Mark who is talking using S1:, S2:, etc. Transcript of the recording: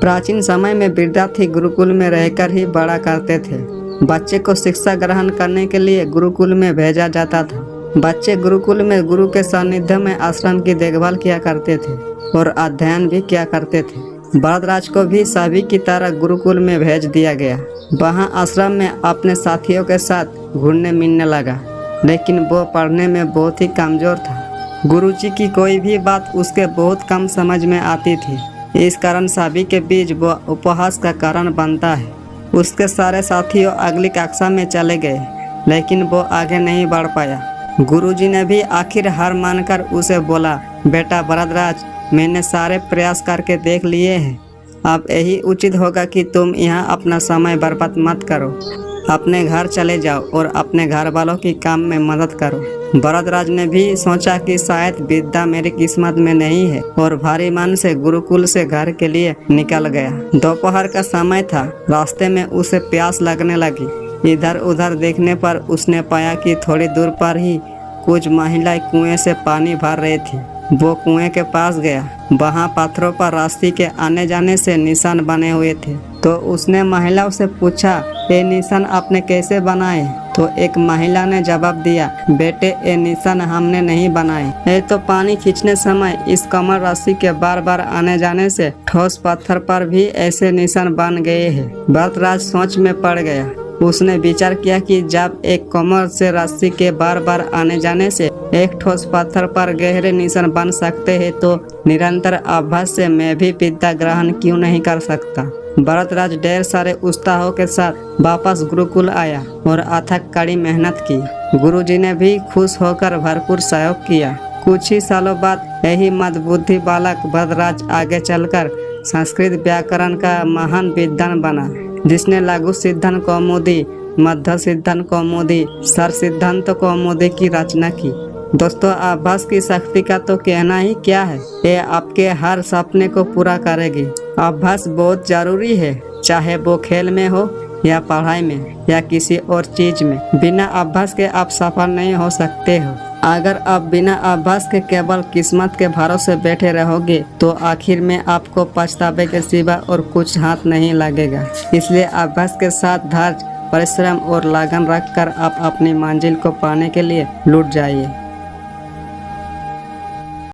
S1: प्राचीन समय में विद्यार्थी गुरुकुल में रहकर ही बड़ा करते थे। बच्चे को शिक्षा ग्रहण करने के लिए गुरुकुल में भेजा जाता था। बच्चे गुरुकुल में गुरु के सानिध्य में आश्रम की देखभाल किया करते थे और अध्ययन भी किया करते थे। भरद्वाज को भी सभी की तरह गुरुकुल में भेज दिया गया। वहाँ आश्रम में अपने साथियों के साथ घुलने मिलने लगा, लेकिन वो पढ़ने में बहुत ही कमजोर था। गुरुजी की कोई भी बात उसके बहुत कम समझ में आती थी। इस कारण सभी के बीच वो उपहास का कारण बनता है। उसके सारे साथियों अगली कक्षा में चले गए, लेकिन वो आगे नहीं बढ़ पाया। गुरुजी ने भी आखिर हार मानकर उसे बोला, बेटा भरद्वाज, मैंने सारे प्रयास करके देख लिए हैं। अब यही उचित होगा कि तुम यहाँ अपना समय बर्बाद मत करो। अपने घर चले जाओ और अपने घर वालों की काम में मदद करो। भरद्वाज ने भी सोचा कि शायद विद्या मेरी किस्मत में नहीं है और भारी मन से गुरुकुल से घर के लिए निकल गया। दोपहर का समय था। रास्ते में उसे प्यास लगने लगी। इधर उधर देखने पर उसने पाया कि थोड़ी दूर पर ही कुछ महिलाएं कुएं से पानी भर रही थी। वो कुएं के पास गया। वहाँ पत्थरों पर रास्ते के आने जाने से निशान बने हुए थे। तो उसने महिलाओं से पूछा, ये निशान आपने कैसे बनाए? तो एक महिला ने जवाब दिया, बेटे, ये निशान हमने नहीं बनाए। ये तो पानी खींचने समय इस कमर रस्सी के बार बार आने जाने से ठोस पत्थर पर भी ऐसे निशान बन गए हैं। भरद्वाज सोच में पड़ गया। उसने विचार किया कि जब एक कमर से रस्सी के बार बार आने जाने से एक ठोस पत्थर पर गहरे निशान बन सकते हैं, तो निरंतर अभ्यास से मैं भी विद्या ग्रहण क्यों नहीं कर सकता। भरद्वाज ढेर सारे उत्साहों के साथ वापस गुरुकुल आया और अथक कड़ी मेहनत की। गुरुजी ने भी खुश होकर भरपूर सहयोग किया। कुछ ही सालों बाद यही मदबुद्धि बालक भरद्वाज आगे चलकर संस्कृत व्याकरण का महान विद्वान बना, जिसने लघु सिद्धांत कौमुदी, मध्य सिद्धांत कौमुदी, सर सिद्धांत कौमुदी की रचना की। दोस्तों, अभ्यास की शक्ति का तो कहना ही क्या है। ये आपके हर सपने को पूरा करेगी। अभ्यास बहुत जरूरी है, चाहे वो खेल में हो या पढ़ाई में या किसी और चीज में। बिना अभ्यास के आप सफल नहीं हो सकते हो। अगर आप बिना अभ्यास के केवल किस्मत के भरोसे बैठे रहोगे तो आखिर में आपको पछतावे के सिवा और कुछ हाथ नहीं लगेगा। इसलिए अभ्यास के साथ धैर्य, परिश्रम और लगन रखकर आप अपनी मंजिल को पाने के लिए लुट जाइए।